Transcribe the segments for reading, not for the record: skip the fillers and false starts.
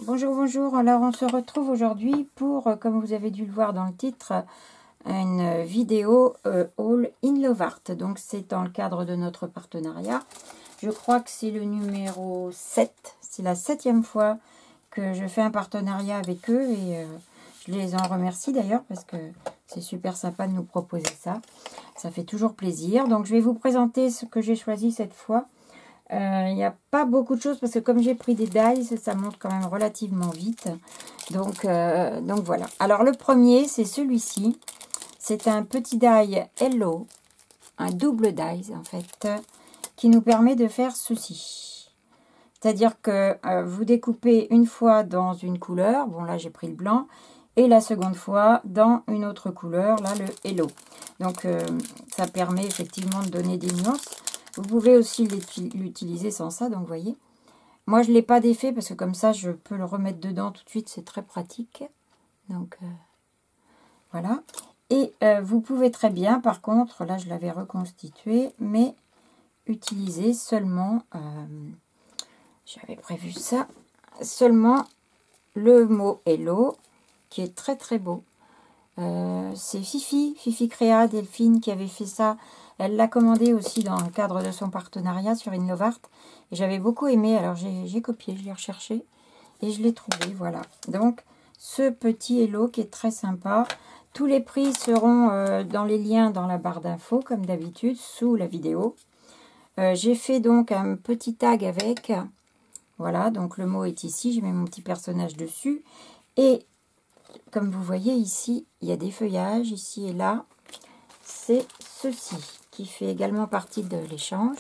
Bonjour. Alors, on se retrouve aujourd'hui pour, comme vous avez dû le voir dans le titre, une vidéo haul in Lovart. Donc, c'est dans le cadre de notre partenariat. Je crois que c'est le numéro 7. C'est la 7e fois que je fais un partenariat avec eux et je les en remercie d'ailleurs parce que c'est super sympa de nous proposer ça. Ça fait toujours plaisir. Donc, je vais vous présenter ce que j'ai choisi cette fois. Il n'y a pas beaucoup de choses parce que comme j'ai pris des dies, ça monte quand même relativement vite. Donc voilà. Alors le premier, c'est celui-ci. C'est un petit die Hello, un double die en fait, qui nous permet de faire ceci. C'est-à-dire que vous découpez une fois dans une couleur, bon là j'ai pris le blanc, et la seconde fois dans une autre couleur, là le Hello. Donc ça permet effectivement de donner des nuances. Vous pouvez aussi l'utiliser sans ça, donc vous voyez. Moi, je ne l'ai pas défait parce que comme ça, je peux le remettre dedans tout de suite. C'est très pratique. Donc, voilà. Et vous pouvez très bien, par contre, là, je l'avais reconstitué, mais utiliser seulement, j'avais prévu ça, seulement le mot Hello, qui est très très beau. C'est Fifi Créa, Delphine, qui avait fait ça. Elle l'a commandé aussi dans le cadre de son partenariat sur InLovart. Et j'avais beaucoup aimé. Alors j'ai copié, je l'ai recherché et je l'ai trouvé. Voilà. Donc ce petit Hello qui est très sympa. Tous les prix seront dans les liens dans la barre d'infos comme d'habitude sous la vidéo. J'ai fait donc un petit tag avec. Voilà, donc le mot est ici. J'ai mis mon petit personnage dessus. Et comme vous voyez ici, il y a des feuillages ici et là. C'est ceci qui fait également partie de l'échange.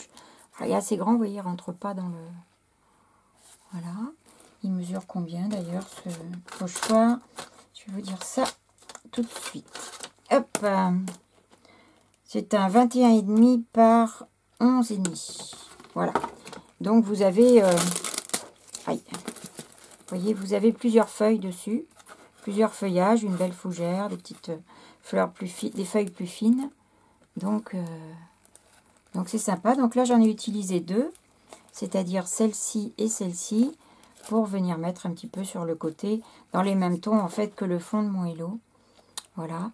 Il est assez grand, vous voyez, il ne rentre pas dans le... Voilà. Il mesure combien d'ailleurs ce pochoir? Je vais vous dire ça tout de suite. Hop. C'est un 21,5 par 11,5. Voilà. Donc vous avez... Aïe. Vous voyez, vous avez plusieurs feuilles dessus. Plusieurs feuillages, une belle fougère, des petites fleurs plus fines, des feuilles plus fines. Donc c'est sympa. Donc là, j'en ai utilisé deux, c'est-à-dire celle-ci et celle-ci, pour venir mettre un petit peu sur le côté, dans les mêmes tons en fait que le fond de mon Hello. Voilà.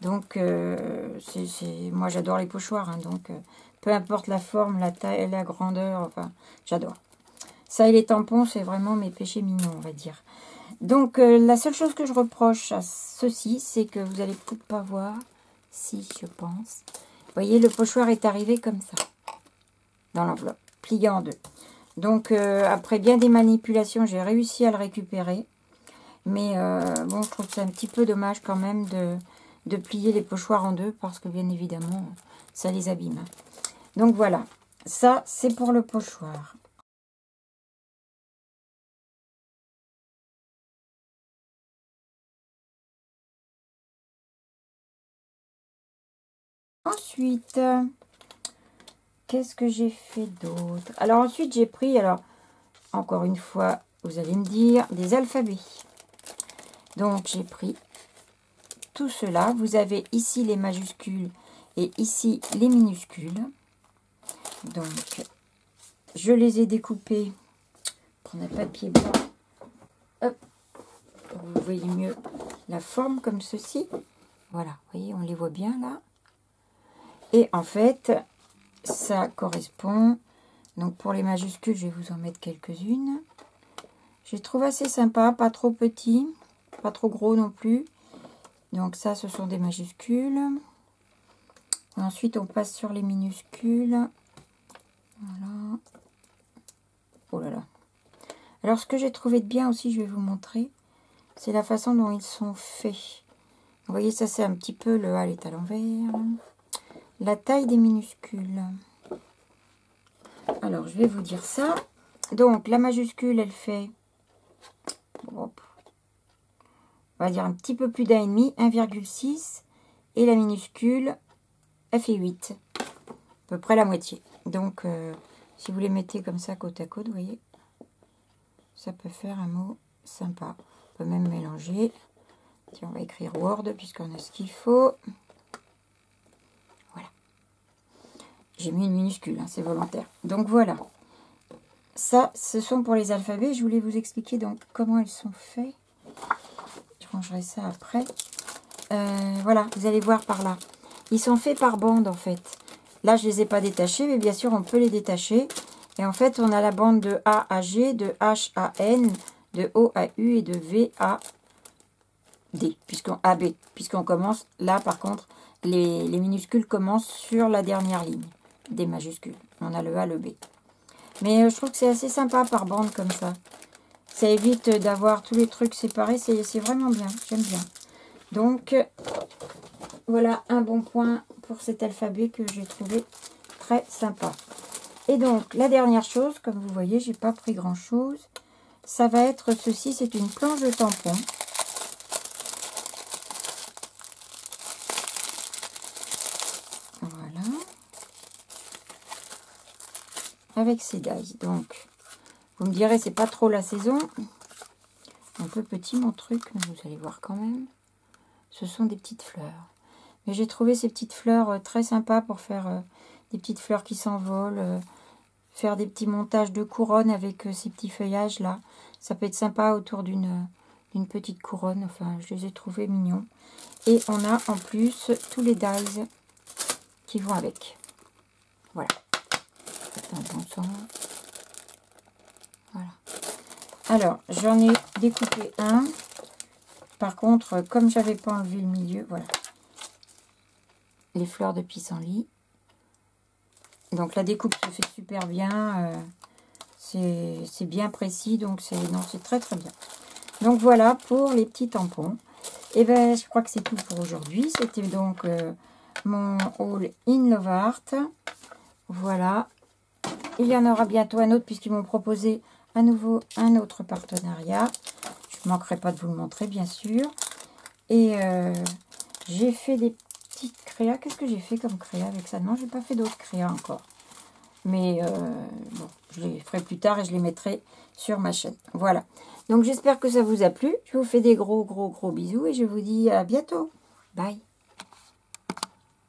Donc, moi j'adore les pochoirs, hein, donc peu importe la forme, la taille, la grandeur, enfin, j'adore. Ça et les tampons, c'est vraiment mes péchés mignons, on va dire. Donc, la seule chose que je reproche à ceci, c'est que vous allez peut-être pas voir, si je pense. Vous voyez, le pochoir est arrivé comme ça, dans l'enveloppe, plié en deux. Donc, après bien des manipulations, j'ai réussi à le récupérer. Mais bon, je trouve que c'est un petit peu dommage quand même de plier les pochoirs en deux, parce que bien évidemment, ça les abîme. Donc voilà, ça c'est pour le pochoir. Ensuite, qu'est-ce que j'ai fait d'autre? Alors ensuite, j'ai pris, alors, encore une fois, vous allez me dire, des alphabets. Donc, j'ai pris tout cela. Vous avez ici les majuscules et ici les minuscules. Donc, je les ai découpés. Prendre un papier blanc. Hop, pour que vous voyez mieux la forme comme ceci. Voilà, vous voyez, on les voit bien là. Et en fait, ça correspond. Donc pour les majuscules, je vais vous en mettre quelques-unes. Je les trouve assez sympa, pas trop petits, pas trop gros non plus. Donc ça, ce sont des majuscules. Et ensuite, on passe sur les minuscules. Voilà. Oh là là. Alors ce que j'ai trouvé de bien aussi, je vais vous montrer, c'est la façon dont ils sont faits. Vous voyez, ça c'est un petit peu, le A est à l'envers. La taille des minuscules. Alors, je vais vous dire ça. Donc, la majuscule, elle fait, hop, on va dire un petit peu plus d'1,5, 1,6. Et la minuscule, elle fait 8. À peu près la moitié. Donc, si vous les mettez comme ça, côte à côte, vous voyez, ça peut faire un mot sympa. On peut même mélanger. Tiens, on va écrire Word, puisqu'on a ce qu'il faut. Voilà. J'ai mis une minuscule, hein, c'est volontaire. Donc, voilà. ça, ce sont pour les alphabets. Je voulais vous expliquer donc comment ils sont faits. Je rangerai ça après. Voilà, vous allez voir par là. Ils sont faits par bande en fait. Là, je ne les ai pas détachés, mais bien sûr, on peut les détacher. Et en fait, on a la bande de A à G, de H à N, de O à U et de V à D, puisqu'on commence, là par contre, les minuscules commencent sur la dernière ligne des majuscules. On a le A, le B. Mais je trouve que c'est assez sympa par bande comme ça. Ça évite d'avoir tous les trucs séparés, c'est vraiment bien, j'aime bien. Donc, voilà un bon point pour cet alphabet que j'ai trouvé très sympa. Et donc, la dernière chose, comme vous voyez, j'ai pas pris grand chose. Ça va être ceci, c'est une planche de tampon. Voilà. Avec ces dies. Donc, vous me direz, c'est pas trop la saison. Un peu petit mon truc, mais vous allez voir quand même. Ce sont des petites fleurs. Mais j'ai trouvé ces petites fleurs très sympas pour faire des petites fleurs qui s'envolent. Faire des petits montages de couronne avec ces petits feuillages là. Ça peut être sympa autour d'une petite couronne. Enfin, je les ai trouvés mignons. Et on a en plus tous les dies qui vont avec. Voilà. Voilà. Alors, j'en ai découpé un. Par contre, comme j'avais pas enlevé le milieu, voilà. Les fleurs de pissenlit. Donc la découpe se fait super bien. C'est bien précis, donc c'est très très bien. Donc voilà pour les petits tampons. Et ben je crois que c'est tout pour aujourd'hui. C'était donc mon haul in Love Art. Voilà. Il y en aura bientôt un autre puisqu'ils m'ont proposé à nouveau un autre partenariat. Je ne manquerai pas de vous le montrer bien sûr. Et j'ai fait des petites créas. Qu'est-ce que j'ai fait comme créa avec ça? Non, j'ai pas fait d'autres créas encore. Mais bon, je les ferai plus tard et je les mettrai sur ma chaîne. Voilà. Donc j'espère que ça vous a plu. Je vous fais des gros bisous et je vous dis à bientôt. Bye.